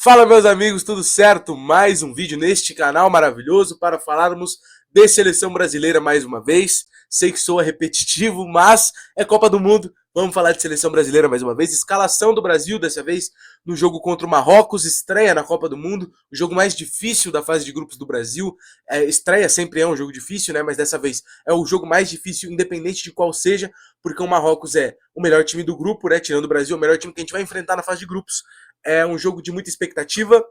Fala, meus amigos, tudo certo? Mais um vídeo neste canal maravilhoso para falarmos de seleção brasileira mais uma vez. Sei que soa repetitivo, mas é Copa do Mundo. Vamos falar de seleção brasileira mais uma vez. Escalação do Brasil dessa vez no jogo contra o Marrocos, estreia na Copa do Mundo, o jogo mais difícil da fase de grupos do Brasil. Estreia sempre é um jogo difícil, né? Mas dessa vez é o jogo mais difícil, independente de qual seja, porque o Marrocos é o melhor time do grupo, né? Tirando o Brasil, o melhor time que a gente vai enfrentar na fase de grupos. É um jogo de muita expectativa.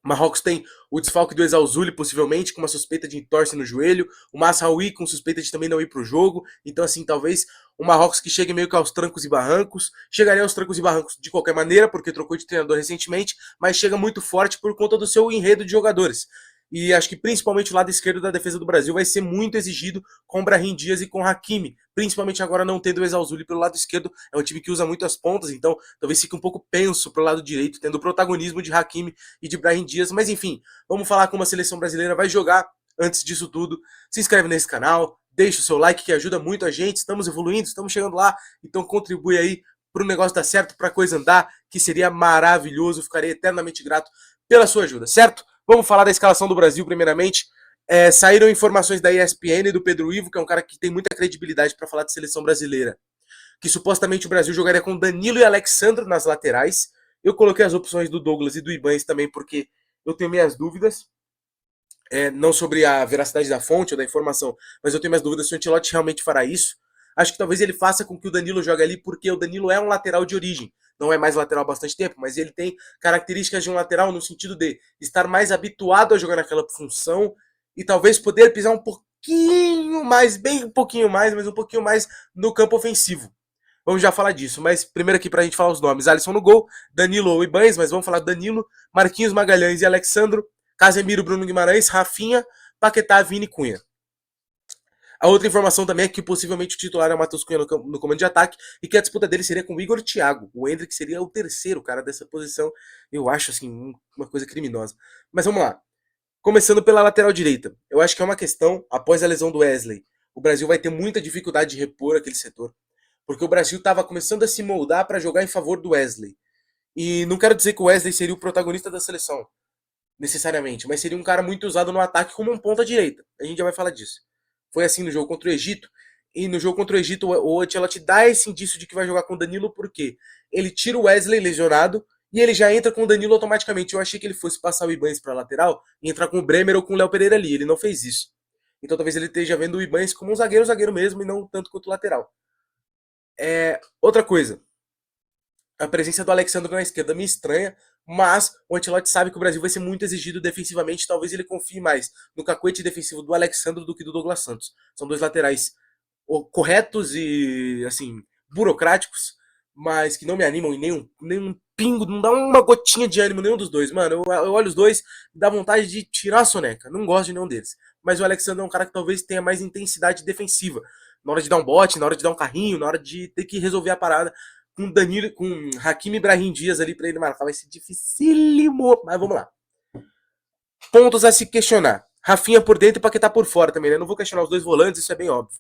Marrocos tem o desfalque do Exalzuli, possivelmente, com uma suspeita de entorse no joelho. O Masraoui com suspeita de também não ir para o jogo. Então, assim, talvez o Marrocos que chegue meio que aos trancos e barrancos. Chegaria aos trancos e barrancos de qualquer maneira, porque trocou de treinador recentemente, mas chega muito forte por conta do seu enredo de jogadores. E acho que principalmente o lado esquerdo da defesa do Brasil vai ser muito exigido com Brahim Dias e com Hakimi. Principalmente agora não tendo o Exalzuli pelo lado esquerdo. É um time que usa muito as pontas, então talvez fique um pouco penso pro lado direito, tendo o protagonismo de Hakimi e de Brahim Dias. Mas enfim, vamos falar como a seleção brasileira vai jogar. Antes disso tudo, se inscreve nesse canal, deixa o seu like que ajuda muito a gente. Estamos evoluindo, estamos chegando lá, então contribui aí para o negócio dar certo, para a coisa andar, que seria maravilhoso. Ficarei eternamente grato pela sua ajuda, certo? Vamos falar da escalação do Brasil primeiramente. Saíram informações da ESPN e do Pedro Ivo, que é um cara que tem muita credibilidade para falar de seleção brasileira, que supostamente o Brasil jogaria com Danilo e Alexandre nas laterais. Eu coloquei as opções do Douglas e do Ibanes também, porque eu tenho minhas dúvidas. Não sobre a veracidade da fonte ou da informação, mas eu tenho minhas dúvidas se o Ancelotti realmente fará isso. Acho que talvez ele faça com que o Danilo jogue ali, porque o Danilo é um lateral de origem. Não é mais lateral há bastante tempo, mas ele tem características de um lateral no sentido de estar mais habituado a jogar naquela função e talvez poder pisar um pouquinho mais, bem um pouquinho mais, mas um pouquinho mais no campo ofensivo. Vamos já falar disso, mas primeiro aqui pra gente falar os nomes. Alisson no gol, Danilo ou Ibanes, mas vamos falar Danilo, Marquinhos Magalhães e Alexandro, Casemiro, Bruno Guimarães, Rafinha, Paquetá, Vini e Cunha. A outra informação também é que possivelmente o titular é o Matheus Cunha no comando de ataque e que a disputa dele seria com o Igor Thiago. O Endrick seria o terceiro cara dessa posição. Eu acho, assim, uma coisa criminosa. Mas vamos lá. Começando pela lateral direita. Eu acho que é uma questão, após a lesão do Wesley, o Brasil vai ter muita dificuldade de repor aquele setor. Porque o Brasil estava começando a se moldar para jogar em favor do Wesley. E não quero dizer que o Wesley seria o protagonista da seleção, necessariamente, mas seria um cara muito usado no ataque como um ponta-direita. A gente já vai falar disso. Foi assim no jogo contra o Egito, e no jogo contra o Egito o Ancelotti dá esse indício de que vai jogar com o Danilo, porque ele tira o Wesley lesionado e ele já entra com o Danilo automaticamente. Eu achei que ele fosse passar o Ibanes para lateral e entrar com o Bremer ou com o Léo Pereira ali, ele não fez isso. Então talvez ele esteja vendo o Ibanes como um zagueiro mesmo e não tanto quanto lateral. Outra coisa, a presença do Alexandre na esquerda me estranha, mas o Ancelotti sabe que o Brasil vai ser muito exigido defensivamente, talvez ele confie mais no cacuete defensivo do Alexandre do que do Douglas Santos. São dois laterais corretos e, assim, burocráticos, mas que não me animam em nenhum pingo, não dá uma gotinha de ânimo nenhum dos dois. Mano, eu olho os dois, me dá vontade de tirar a soneca, não gosto de nenhum deles. Mas o Alexandre é um cara que talvez tenha mais intensidade defensiva, na hora de dar um bote, na hora de dar um carrinho, na hora de ter que resolver a parada com Danilo, com Hakimi e Brahim Dias ali pra ele marcar. Vai ser dificílimo, mas vamos lá. Pontos a se questionar. Rafinha por dentro e Paquetá por fora também, né? Não vou questionar os dois volantes, isso é bem óbvio.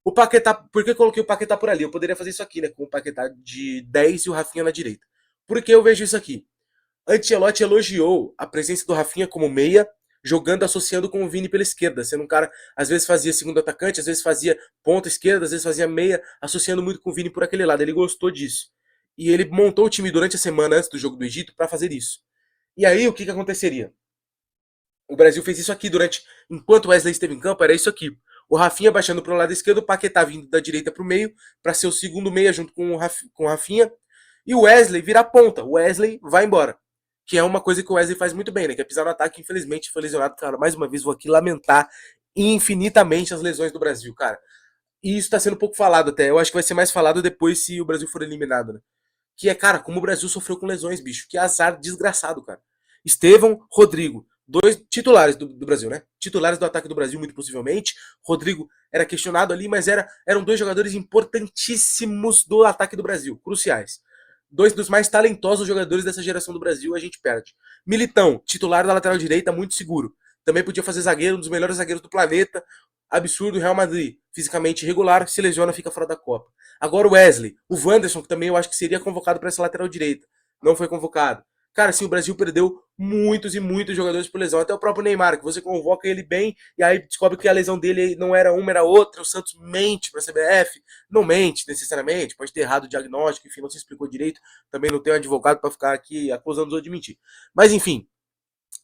O Paquetá, por que eu coloquei o Paquetá por ali? Eu poderia fazer isso aqui, né? Com o Paquetá de 10 e o Rafinha na direita. Por que eu vejo isso aqui? Ancelotti elogiou a presença do Rafinha como meia, jogando, associando com o Vini pela esquerda, sendo um cara, às vezes fazia segundo atacante, às vezes fazia ponta esquerda, às vezes fazia meia, associando muito com o Vini por aquele lado. Ele gostou disso. E ele montou o time durante a semana antes do jogo do Egito para fazer isso. E aí, o que aconteceria? O Brasil fez isso aqui enquanto o Wesley esteve em campo, era isso aqui. O Rafinha baixando para o lado esquerdo, o Paquetá vindo da direita para o meio, para ser o segundo meia junto com o Rafinha, e o Wesley virar ponta. O Wesley vai embora. Que é uma coisa que o Wesley faz muito bem, né? Que é pisar no ataque, infelizmente foi lesionado. Cara, mais uma vez vou aqui lamentar infinitamente as lesões do Brasil, cara. E isso tá sendo pouco falado até. Eu acho que vai ser mais falado depois se o Brasil for eliminado, né? Que é, cara, como o Brasil sofreu com lesões, bicho. Que azar desgraçado, cara. Estevão, Rodrigo. Dois titulares do Brasil, né? Titulares do ataque do Brasil, muito possivelmente. Rodrigo era questionado ali, mas eram dois jogadores importantíssimos do ataque do Brasil, cruciais. Dois dos mais talentosos jogadores dessa geração do Brasil, a gente perde. Militão, titular da lateral direita, muito seguro. Também podia fazer zagueiro, um dos melhores zagueiros do planeta. Absurdo, Real Madrid, fisicamente irregular, se lesiona, fica fora da Copa. Agora o Wesley, o Wanderson, que também eu acho que seria convocado para essa lateral direita. Não foi convocado. Cara, assim, o Brasil perdeu muitos e muitos jogadores por lesão. Até o próprio Neymar, que você convoca ele bem, e aí descobre que a lesão dele não era uma, era outra. O Santos mente pra CBF. Não mente necessariamente, pode ter errado o diagnóstico, enfim, não se explicou direito. Também não tem um advogado pra ficar aqui acusando os outros de mentir. Mas enfim,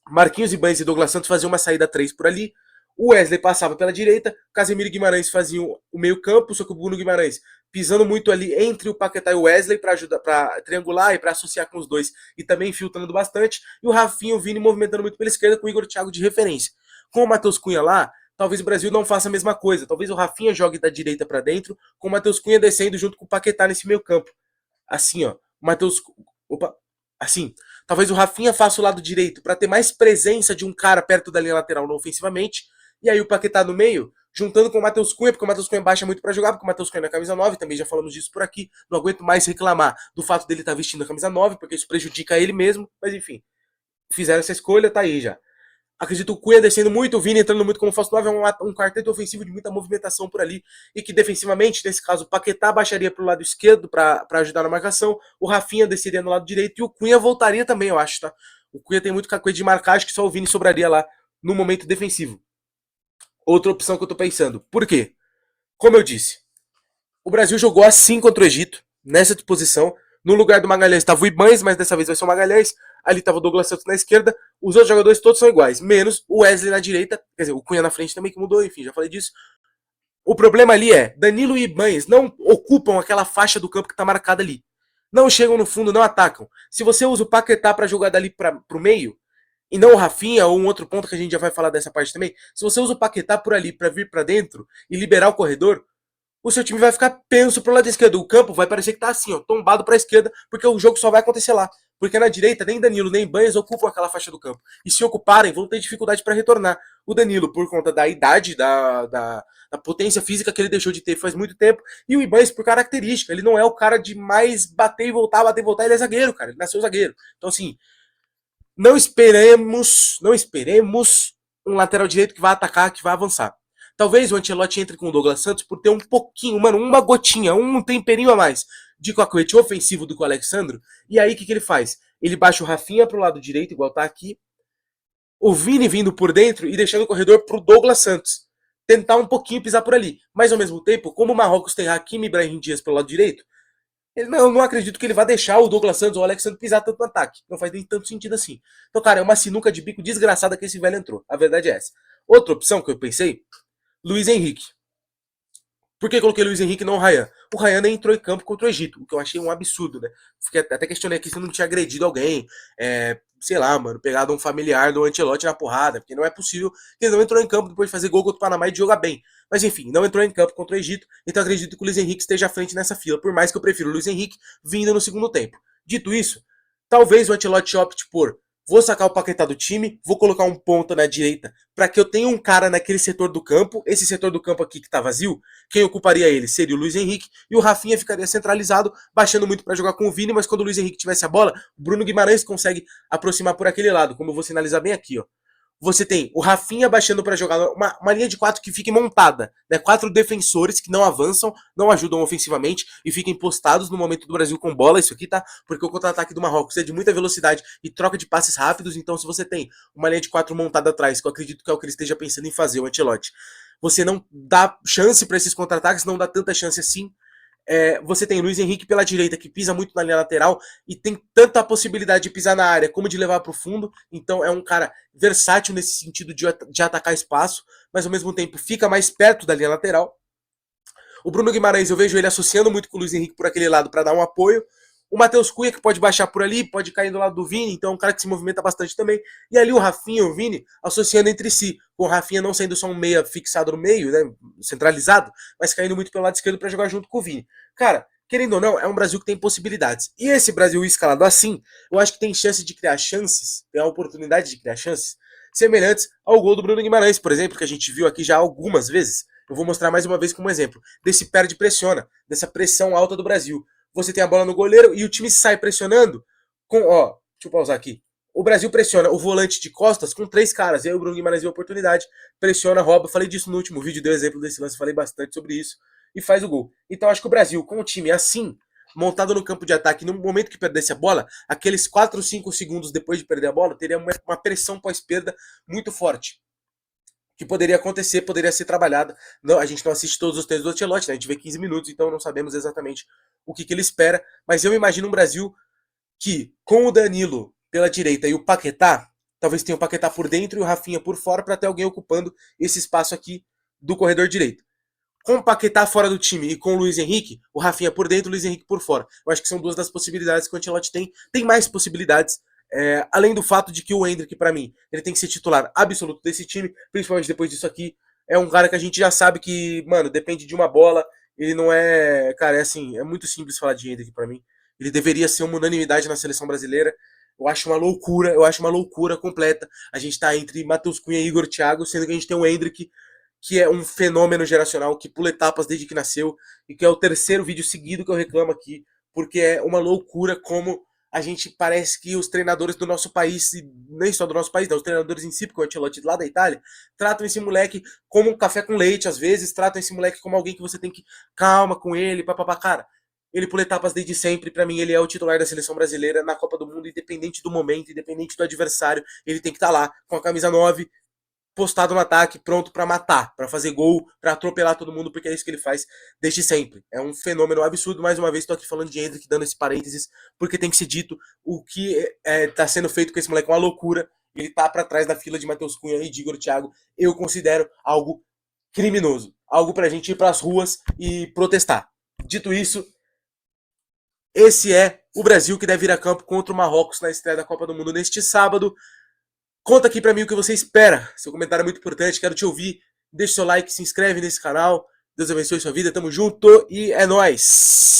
Marquinhos Ibanez e Douglas Santos faziam uma saída 3 por ali. O Wesley passava pela direita, Casemiro e Guimarães faziam o meio-campo, só que o Bruno Guimarães pisando muito ali entre o Paquetá e o Wesley para ajudar, para triangular e para associar com os dois, e também filtrando bastante. E o Rafinha e o Vini movimentando muito pela esquerda com o Igor Thiago de referência. Com o Matheus Cunha lá, talvez o Brasil não faça a mesma coisa. Talvez o Rafinha jogue da direita para dentro, com o Matheus Cunha descendo junto com o Paquetá nesse meio-campo. Assim, ó, o Matheus. Opa! Assim, talvez o Rafinha faça o lado direito para ter mais presença de um cara perto da linha lateral não ofensivamente. E aí o Paquetá no meio, juntando com o Matheus Cunha, porque o Matheus Cunha baixa muito para jogar, porque o Matheus Cunha é na camisa 9, também já falamos disso por aqui. Não aguento mais reclamar do fato dele estar vestindo a camisa 9, porque isso prejudica ele mesmo. Mas enfim, fizeram essa escolha, tá aí já. Acredito o Cunha descendo muito, o Vini entrando muito como falso 9, é um quarteto ofensivo de muita movimentação por ali, e que defensivamente, nesse caso, o Paquetá baixaria para o lado esquerdo para ajudar na marcação, o Rafinha desceria no lado direito, e o Cunha voltaria também, eu acho, tá? O Cunha tem muito coisa de marcar, acho que só o Vini sobraria lá no momento defensivo. Outra opção que eu tô pensando. Por quê? Como eu disse, o Brasil jogou assim contra o Egito, nessa disposição. No lugar do Magalhães estava o Ibanez, mas dessa vez vai ser o Magalhães. Ali estava o Douglas Santos na esquerda. Os outros jogadores todos são iguais, menos o Wesley na direita. Quer dizer, o Cunha na frente também que mudou, enfim, já falei disso. O problema ali é, Danilo e Ibanez não ocupam aquela faixa do campo que está marcada ali. Não chegam no fundo, não atacam. Se você usa o Paquetá para jogar dali para o meio, e não o Rafinha ou um outro ponto que a gente já vai falar dessa parte também, se você usa o Paquetá por ali para vir para dentro e liberar o corredor, o seu time vai ficar penso pro lado esquerdo. O campo vai parecer que tá assim, ó, tombado pra esquerda, porque o jogo só vai acontecer lá. Porque na direita, nem Danilo, nem Banhas ocupam aquela faixa do campo. E se ocuparem, vão ter dificuldade para retornar. O Danilo, por conta da idade, da potência física que ele deixou de ter faz muito tempo. E o Ibanez, por característica. Ele não é o cara de mais bater e voltar, bater e voltar. Ele é zagueiro, cara. Ele nasceu zagueiro. Então, assim, não esperemos um lateral direito que vai atacar, que vai avançar. Talvez o Ancelotti entre com o Douglas Santos por ter um pouquinho, mano, uma gotinha, um temperinho a mais de cacuete ofensivo do que o Alexandro. E aí o que ele faz? Ele baixa o Rafinha pro lado direito, igual tá aqui. O Vini vindo por dentro e deixando o corredor pro Douglas Santos. Tentar um pouquinho pisar por ali. Mas ao mesmo tempo, como o Marrocos tem Hakimi e Brahim Dias pelo lado direito, eu não acredito que ele vá deixar o Douglas Santos ou o Alexandre pisar tanto no ataque. Não faz nem tanto sentido assim. Então, cara, é uma sinuca de bico desgraçada que esse velho entrou. A verdade é essa. Outra opção que eu pensei, Luiz Henrique. Por que coloquei Luiz Henrique e não o Ryan? O Ryan nem entrou em campo contra o Egito, o que eu achei um absurdo, né? Até questionei aqui se não tinha agredido alguém, sei lá, mano, pegado um familiar do Ancelotti na porrada, porque não é possível que ele não entrou em campo depois de fazer gol contra o Panamá e de jogar bem. Mas enfim, não entrou em campo contra o Egito, então acredito que o Luiz Henrique esteja à frente nessa fila, por mais que eu prefiro o Luiz Henrique vindo no segundo tempo. Dito isso, talvez o Ancelotti opte por vou sacar o Paquetá do time, vou colocar um ponta na direita, para que eu tenha um cara naquele setor do campo, esse setor do campo aqui que tá vazio, quem ocuparia ele seria o Luiz Henrique, e o Rafinha ficaria centralizado, baixando muito para jogar com o Vini, mas quando o Luiz Henrique tivesse a bola, o Bruno Guimarães consegue aproximar por aquele lado, como eu vou sinalizar bem aqui, ó. Você tem o Rafinha baixando para jogar uma linha de 4 que fique montada, né? 4 defensores que não avançam, não ajudam ofensivamente e fiquem postados no momento do Brasil com bola, isso aqui, tá? Porque o contra-ataque do Marrocos é de muita velocidade e troca de passes rápidos, então se você tem uma linha de 4 montada atrás, que eu acredito que é o que ele esteja pensando em fazer, o Ancelotti, você não dá chance para esses contra-ataques, não dá tanta chance assim. Você tem Luiz Henrique pela direita, que pisa muito na linha lateral e tem tanta possibilidade de pisar na área como de levar para o fundo. Então é um cara versátil nesse sentido de atacar espaço, mas ao mesmo tempo fica mais perto da linha lateral. O Bruno Guimarães, eu vejo ele associando muito com o Luiz Henrique por aquele lado para dar um apoio. O Matheus Cunha, que pode baixar por ali, pode cair do lado do Vini, então é um cara que se movimenta bastante também. E ali o Rafinha e o Vini associando entre si, com o Rafinha não sendo só um meia fixado no meio, né, centralizado, mas caindo muito pelo lado esquerdo para jogar junto com o Vini. Cara, querendo ou não, é um Brasil que tem possibilidades. E esse Brasil escalado assim, eu acho que tem chance de criar chances, tem a oportunidade de criar chances, semelhantes ao gol do Bruno Guimarães, por exemplo, que a gente viu aqui já algumas vezes. Eu vou mostrar mais uma vez como exemplo, desse perde-pressiona, dessa pressão alta do Brasil. Você tem a bola no goleiro e o time sai pressionando com, ó, deixa eu pausar aqui. O Brasil pressiona o volante de costas com 3 caras. E aí o Bruno Guimarães viu a oportunidade, pressiona, rouba. Falei disso no último vídeo, dei exemplo desse lance, falei bastante sobre isso. E faz o gol. Então acho que o Brasil, com o time assim, montado no campo de ataque, no momento que perdesse a bola, aqueles 4 ou 5 segundos depois de perder a bola, teria uma pressão pós-perda muito forte. Que poderia acontecer, poderia ser trabalhada. Não, a gente não assiste todos os treinos do Ancelotti, né? A gente vê 15 minutos, então não sabemos exatamente o que ele espera. Mas eu imagino um Brasil que, com o Danilo pela direita e o Paquetá, talvez tenha o Paquetá por dentro e o Rafinha por fora, para ter alguém ocupando esse espaço aqui do corredor direito. Com o Paquetá fora do time e com o Luiz Henrique, o Rafinha por dentro e o Luiz Henrique por fora. Eu acho que são duas das possibilidades que o Ancelotti tem. Tem mais possibilidades, além do fato de que o Endrick, para mim, ele tem que ser titular absoluto desse time, principalmente depois disso aqui. É um cara que a gente já sabe que, mano, depende de uma bola. Ele não é. Cara, é assim, é muito simples falar de Endrick para mim. Ele deveria ser uma unanimidade na seleção brasileira. Eu acho uma loucura completa. A gente tá entre Matheus Cunha e Igor Thiago, sendo que a gente tem o Endrick, que é um fenômeno geracional, que pula etapas desde que nasceu, e que é o terceiro vídeo seguido que eu reclamo aqui, porque é uma loucura como a gente parece que os treinadores do nosso país, e nem só do nosso país, não, os treinadores em si, porque o Ancelotti lá da Itália, tratam esse moleque como um café com leite, às vezes, tratam esse moleque como alguém que você tem que calma com ele, papapá, cara. Ele pula etapas desde sempre, para mim ele é o titular da seleção brasileira na Copa do Mundo, independente do momento, independente do adversário, ele tem que estar lá com a camisa 9, postado no ataque, pronto para matar, para fazer gol, para atropelar todo mundo, porque é isso que ele faz desde sempre. É um fenômeno absurdo. Mais uma vez, estou aqui falando de Endrick, dando esse parênteses, porque tem que ser dito o que está sendo feito com esse moleque, é uma loucura. Ele tá para trás da fila de Matheus Cunha e de Igor Thiago. Eu considero algo criminoso, algo para a gente ir para as ruas e protestar. Dito isso, esse é o Brasil que deve ir a campo contra o Marrocos na estreia da Copa do Mundo neste sábado. Conta aqui pra mim o que você espera. Seu comentário é muito importante, quero te ouvir. Deixa seu like, se inscreve nesse canal. Deus abençoe sua vida, tamo junto e é nóis!